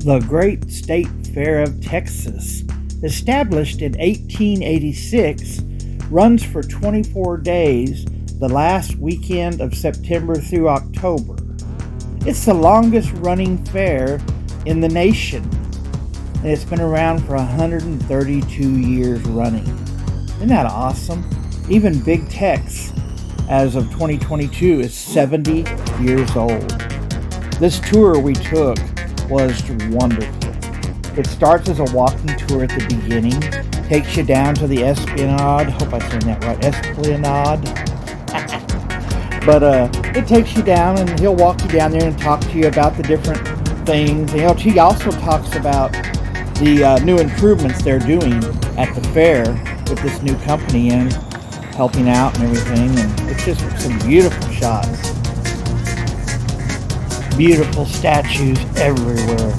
The Great State Fair of Texas, established in 1886, runs for 24 days, the last weekend of September through October. It's the longest running fair in the nation, and it's been around for 132 years running. Isn't that awesome? Even Big Tex, as of 2022, is 70 years old. This tour we took was wonderful. It starts as a walking tour at the beginning, takes you down to the Esplanade. Hope I'm saying that right, Esplanade. But it takes you down, and he'll walk you down there and talk to you about the different things. And he also talks about the new improvements they're doing at the fair with this new company and helping out and everything. And it's just some beautiful shots. Beautiful statues everywhere.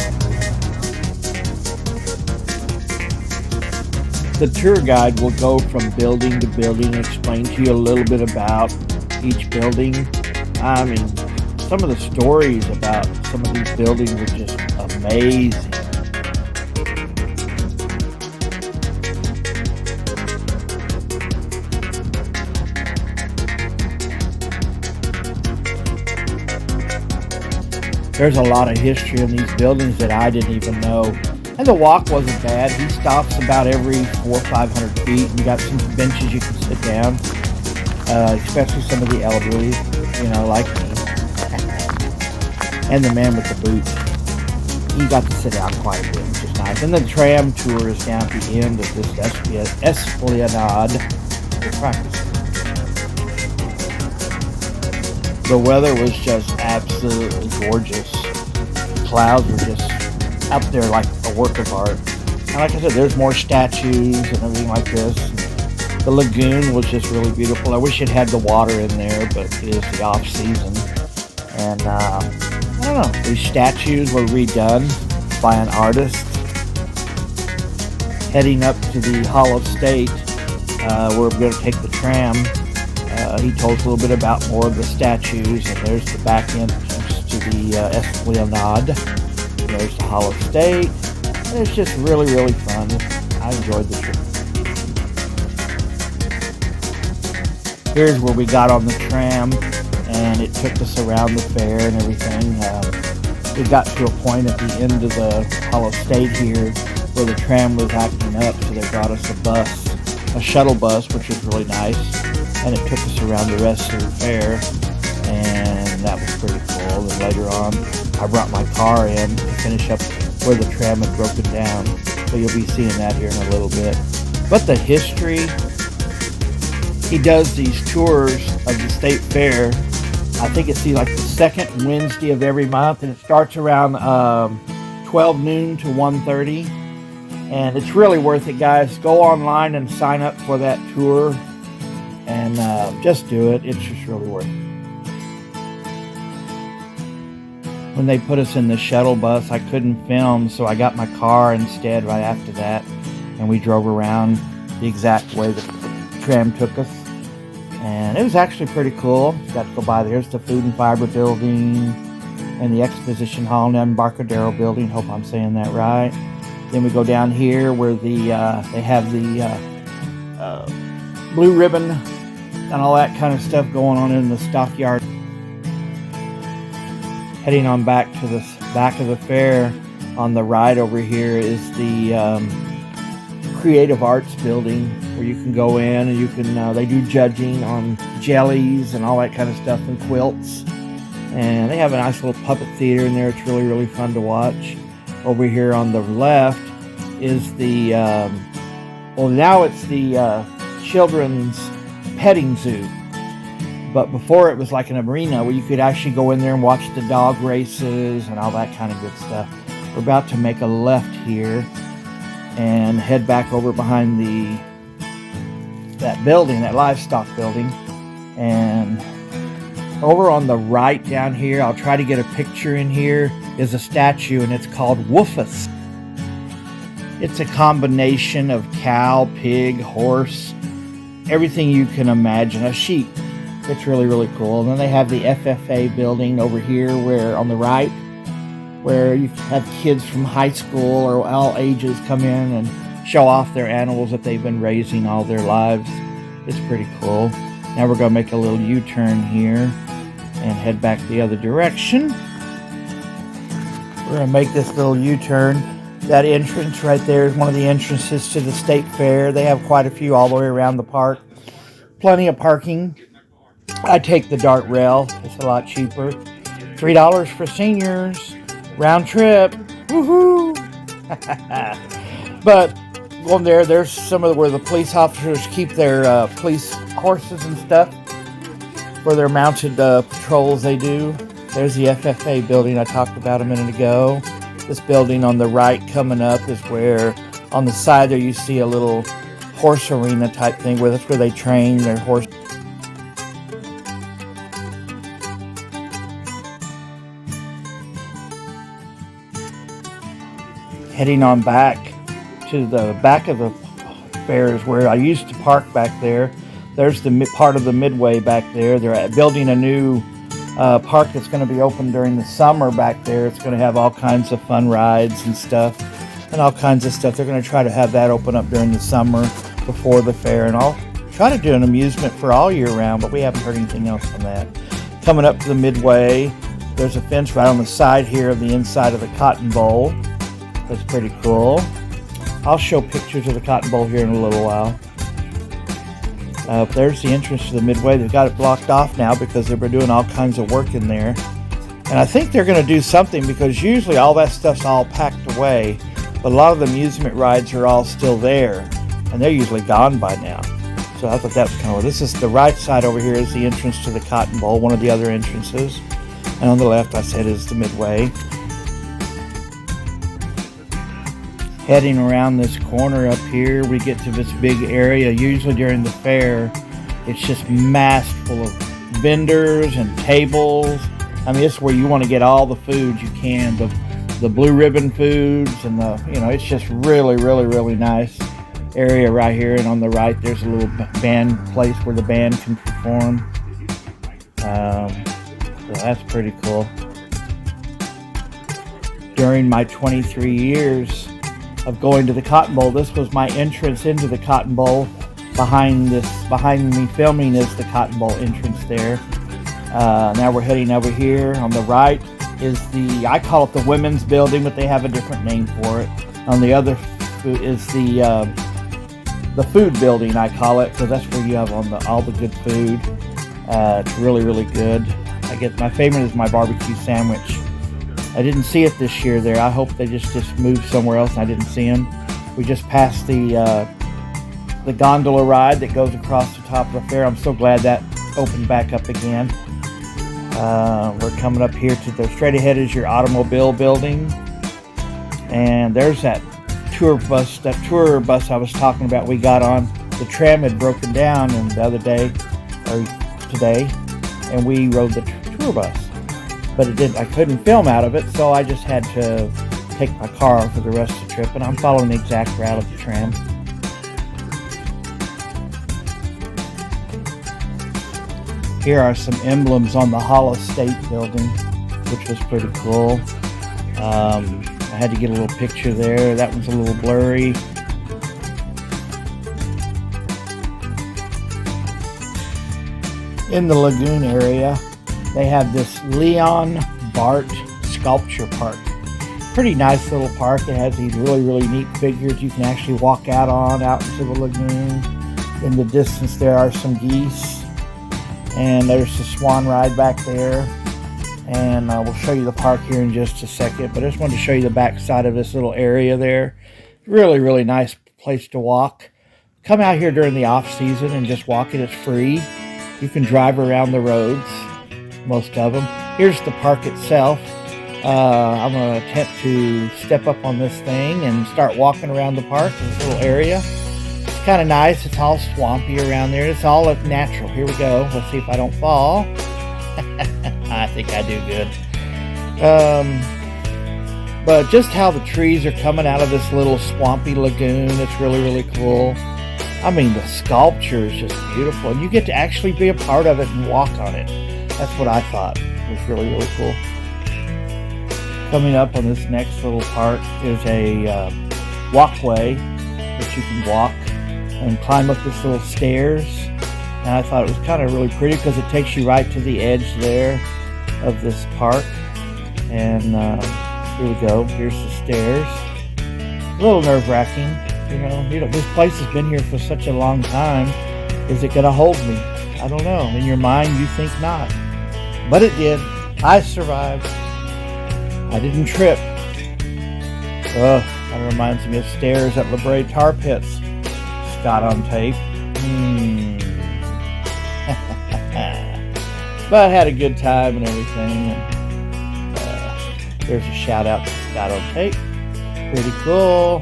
The tour guide will go from building to building and explain to you a little bit about each building. I mean, some of the stories about some of these buildings are just amazing. There's a lot of history in these buildings that I didn't even know. And the walk wasn't bad. He stops about every 400 or 500 feet, and you got some benches you can sit down, especially some of the elderly, like me. And the man with the boots. He got to sit down quite a bit, which is nice. And the tram tour is down at the end of this Esplanade for practice. The weather was just absolutely gorgeous. The clouds were just up there like a work of art. And like I said, there's more statues and everything like this. The lagoon was just really beautiful. I wish it had the water in there, but it is the off season. And I don't know, these statues were redone by an artist. Heading up to the Hall of State, where we're going to take the tram. He told us a little bit about more of the statues, and there's the back entrance to the Esplanade. There's the Hall of State, and it's just really, really fun. I enjoyed the trip. Here's where we got on the tram, and it took us around the fair and everything. We got to a point at the end of the Hall of State here where the tram was acting up, so they brought us a shuttle bus, which was really nice. And it took us around the rest of the fair, and that was pretty cool. And later on, I brought my car in to finish up where the tram had broken down. So you'll be seeing that here in a little bit. But the history, he does these tours of the state fair. I think it's like the second Wednesday of every month, and it starts around 12 noon to 1:30. And it's really worth it, guys. Go online and sign up for that tour. And just do it. It's just really worth it. When they put us in the shuttle bus, I couldn't film, so I got my car instead right after that. And we drove around the exact way the tram took us. And it was actually pretty cool. Got to go by. There's the Food and Fiber building and the Exposition Hall and the Embarcadero building. Hope I'm saying that right. Then we go down here where they have the blue ribbon and all that kind of stuff going on in the stockyard. Heading on back to the back of the fair, on the right over here is the Creative Arts building, where you can go in and you can they do judging on jellies and all that kind of stuff, and quilts. And they have a nice little puppet theater in there. It's really, really fun to watch. Over here on the left is the now it's the children's petting zoo, but before it was like an arena where you could actually go in there and watch the dog races and all that kind of good stuff. We're about to make a left here and head back over behind that building, that livestock building, and over on the right down here, I'll try to get a picture in here, is a statue, and it's called Woofus. It's a combination of cow, pig, horse, everything you can imagine, a sheep. It's really, really cool. And then they have the FFA building over here, where on the right, where you have kids from high school or all ages come in and show off their animals that they've been raising all their lives. It's pretty cool. Now we're going to make a little U-turn here and head back the other direction. We're going to make this little U-turn. That entrance right there is one of the entrances to the state fair. They have quite a few all the way around the park. Plenty of parking. I take the dart rail. It's a lot cheaper. $3 for seniors. Round trip. Woohoo! But going there's some of where the police officers keep their police horses and stuff for their mounted patrols they do. There's the FFA building I talked about a minute ago. This building on the right coming up is where on the side there you see a little horse arena type thing where that's where they train their horse. Heading on back to the back of the fair is where I used to park back there. There's the part of the midway back there. They're building a new park that's going to be open during the summer back there. It's going to have all kinds of fun rides and stuff and all kinds of stuff. They're going to try to have that open up during the summer before the fair, and I'll try to do an amusement for all year round, but we haven't heard anything else on that. Coming up to the midway, there's a fence right on the side here of the inside of the Cotton Bowl. That's pretty cool. I'll show pictures of the Cotton Bowl here in a little while. There's the entrance to the midway. They've got it blocked off now because they've been doing all kinds of work in there. And I think they're going to do something because usually all that stuff's all packed away. But a lot of the amusement rides are all still there. And they're usually gone by now. So I thought that was kind of cool. This is the right side over here is the entrance to the Cotton Bowl, one of the other entrances. And on the left, I said, is the midway. Heading around this corner up here, we get to this big area. Usually during the fair, it's just massed full of vendors and tables. I mean, it's where you want to get all the foods you can, the blue ribbon foods, and it's just really, really, really nice area right here. And on the right, there's a little band place where the band can perform. So that's pretty cool. During my 23 years of going to the Cotton Bowl, this was my entrance into the Cotton Bowl. Behind me filming is the Cotton Bowl entrance there. Now we're heading over here. On the right is I call it the women's building, but they have a different name for it. On the other is the food building, I call it, because that's where you have all the good food. It's really, really good. My favorite is my barbecue sandwich. I didn't see it this year there. I hope they just moved somewhere else and I didn't see them. We just passed the gondola ride that goes across the top of the fair. I'm so glad that opened back up again. We're coming up here to straight ahead is your automobile building. And there's that tour bus I was talking about we got on. The tram had broken down the other day, or today, and we rode the tour bus. But I couldn't film out of it, so I just had to take my car for the rest of the trip, and I'm following the exact route of the tram. Here are some emblems on the Hall of State building, which was pretty cool. I had to get a little picture there. That one's a little blurry. In the lagoon area, they have this Leon Bart Sculpture Park. Pretty nice little park. It has these really, really neat figures you can actually walk out into the lagoon. In the distance there are some geese. And there's the swan ride back there. And we'll show you the park here in just a second. But I just wanted to show you the back side of this little area there. Really, really nice place to walk. Come out here during the off season and just walk it. It's free. You can drive around the roads. Most of them. Here's the park itself. I'm going to attempt to step up on this thing and start walking around the park, this little area. It's kind of nice. It's all swampy around there. It's all natural. Here we go. Let's see if I don't fall. I think I do good. But just how the trees are coming out of this little swampy lagoon, it's really, really cool. I mean, the sculpture is just beautiful. And you get to actually be a part of it and walk on it. That's what I thought was really, really cool. Coming up on this next little part is a walkway that you can walk and climb up this little stairs. And I thought it was kind of really pretty because it takes you right to the edge there of this park. And here we go. Here's the stairs. A little nerve-wracking. You know, this place has been here for such a long time. Is it going to hold me? I don't know. In your mind, you think not. But it did. I survived. I didn't trip. Kind of reminds me of stairs at La Brea Tar Pits. Scott on tape. But I had a good time and everything. And, there's a shout out to Scott on tape. Pretty cool.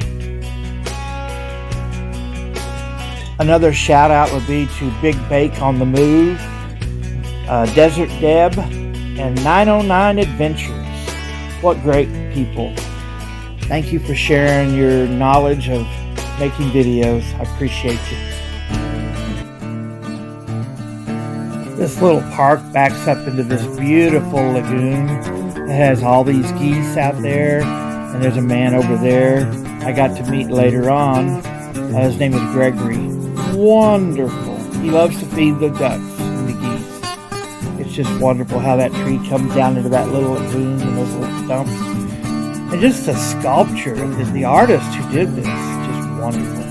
Another shout out would be to Big Bake on the Move, Desert Deb, and 909 Adventures. What great people. Thank you for sharing your knowledge of making videos. I appreciate you. This little park backs up into this beautiful lagoon. It has all these geese out there, and there's a man over there I got to meet later on. His name is Gregory. Wonderful. He loves to feed the ducks and the geese. It's just wonderful how that tree comes down into that little lagoon and those little stumps. And just the sculpture, the artist who did this, just wonderful.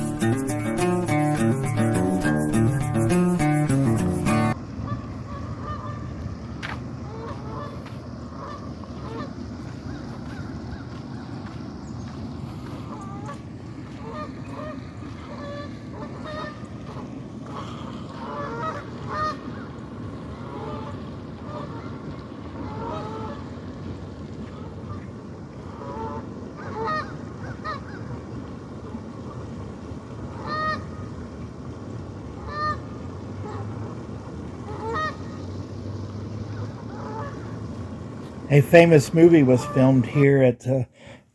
A famous movie was filmed here at the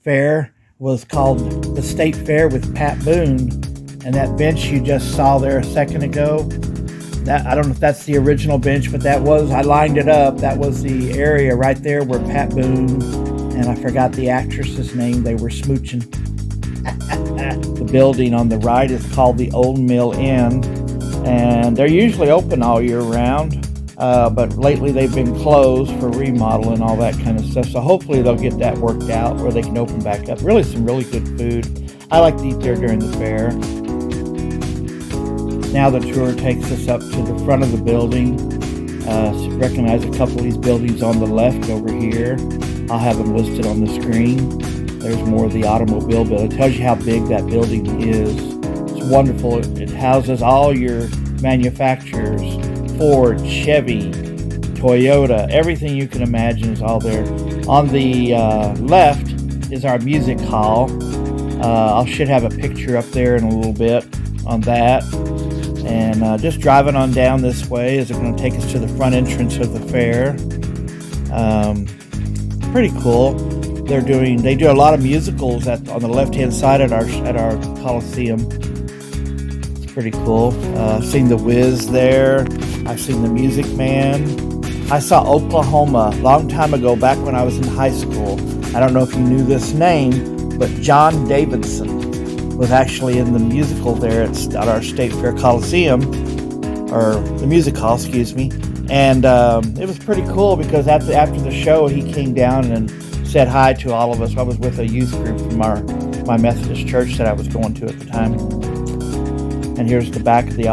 fair. It was called The State Fair with Pat Boone. And that bench you just saw there a second ago, that I don't know if that's the original bench, but that was, I lined it up. That was the area right there where Pat Boone and I forgot the actress's name, they were smooching. The building on the right is called the Old Mill Inn. And they're usually open all year round. But lately they've been closed for remodel and all that kind of stuff. So hopefully they'll get that worked out where they can open back up. Really some really good food. I like to eat there during the fair. Now the tour takes us up to the front of the building. So recognize a couple of these buildings on the left over here. I'll have them listed on the screen. There's more of the automobile building. It tells you how big that building is. It's wonderful. It houses all your manufacturers. Ford, Chevy, Toyota, everything you can imagine is all there. On the left is our music hall. I should have a picture up there in a little bit on that. And just driving on down this way is going to take us to the front entrance of the fair. Pretty cool. They do a lot of musicals on the left-hand side at our Coliseum. It's pretty cool. I've seen The Wiz there. I've seen The Music Man. I saw Oklahoma a long time ago, back when I was in high school. I don't know if you knew this name, but John Davidson was actually in the musical there at our State Fair Coliseum, or the music hall, excuse me. And it was pretty cool because after the show, he came down and said hi to all of us. I was with a youth group from my Methodist church that I was going to at the time. And here's the back of the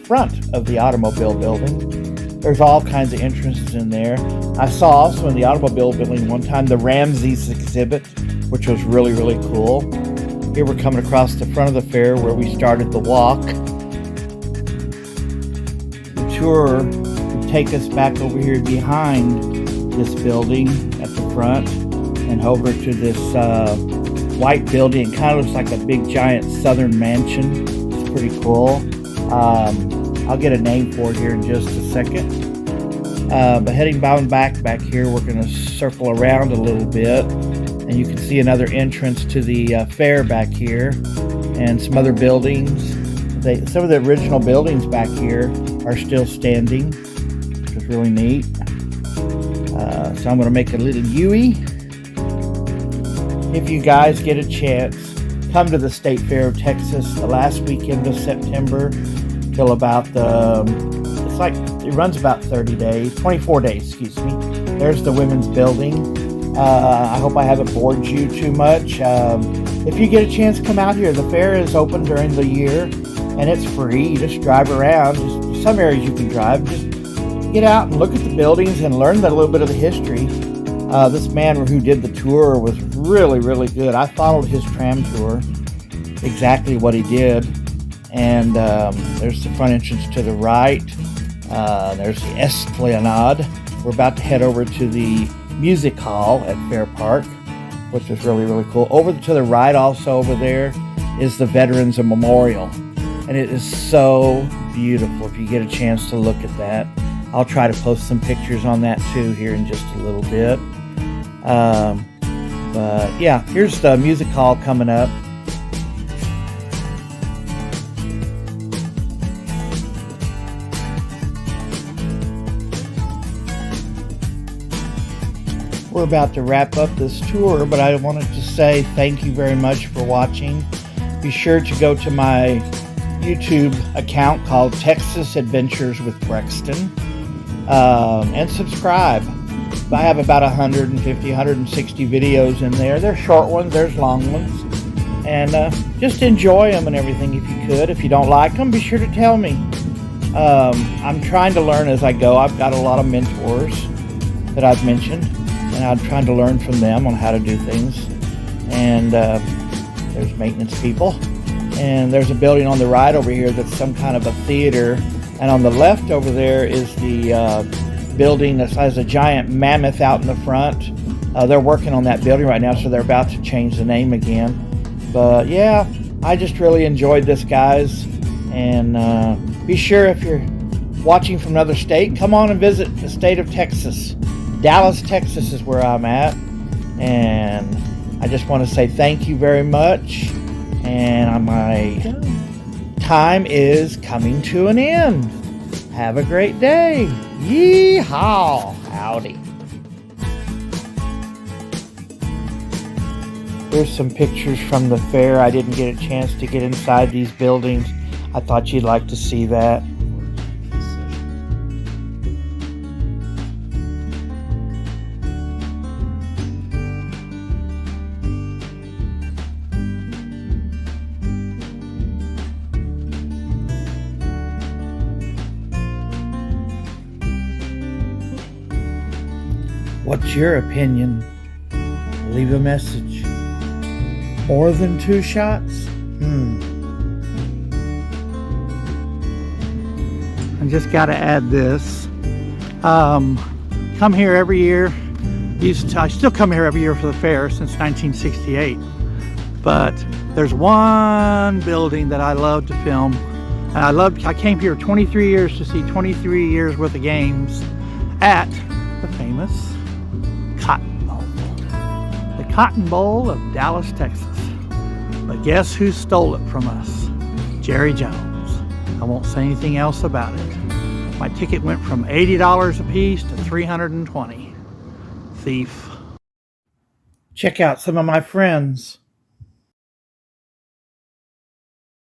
front of the automobile building. There's all kinds of entrances in there. I saw also in the automobile building one time the Ramses exhibit, which was really, really cool. Here we're coming across the front of the fair where we started the walk. The tour would take us back over here behind this building at the front and over to this white building. It kind of looks like a big giant southern mansion. It's pretty cool. I'll get a name for it here in just a second. But heading back here, we're going to circle around a little bit, and you can see another entrance to the fair back here, and some other buildings. Some of the original buildings back here are still standing, which is really neat. So I'm going to make a little U-ey if you guys get a chance, come to the State Fair of Texas the last weekend of September till about it runs about 30 days, 24 days, excuse me. There's the women's building. I hope I haven't bored you too much. If you get a chance, come out here. The fair is open during the year and it's free. You just drive around. Just some areas you can drive. Just get out and look at the buildings and learn a little bit of the history. This man who did the tour was really, really good. I followed his tram tour, exactly what he did. And there's the front entrance to the right. There's the Esplanade. We're about to head over to the music hall at Fair Park, which is really, really cool. Over to the right also over there is the Veterans Memorial. And it is so beautiful if you get a chance to look at that. I'll try to post some pictures on that too here in just a little bit. But yeah, here's the music hall coming up. We're about to wrap up this tour, but I wanted to say thank you very much for watching. Be sure to go to my YouTube account called Texas Adventures with Brexton and subscribe. I have about 150, 160 videos in there. There's short ones, there's long ones. And just enjoy them and everything if you could. If you don't like them, be sure to tell me. I'm trying to learn as I go. I've got a lot of mentors that I've mentioned, and I'm trying to learn from them on how to do things. And there's maintenance people. And there's a building on the right over here that's some kind of a theater. And on the left over there is the building that has a giant mammoth out in the front. They're working on that building right now, so they're about to change the name again. But yeah, I just really enjoyed this, guys. And be sure, if you're watching from another state, come on and visit the state of Texas. Dallas, Texas is where I'm at. And I just want to say thank you very much. And my time is coming to an end. Have a great day. Yee-haw. Howdy. Here's some pictures from the fair. I didn't get a chance to get inside these buildings. I thought you'd like to see that. What's your opinion? Leave a message. More than 2 shots? I just got to add this. Come here every year. I still come here every year for the fair since 1968. But there's one building that I love to film. And I came here 23 years to see 23 years worth of games at the famous Cotton Bowl. The Cotton Bowl of Dallas, Texas. But guess who stole it from us? Jerry Jones. I won't say anything else about it. My ticket went from $80 a piece to $320. Thief. Check out some of my friends.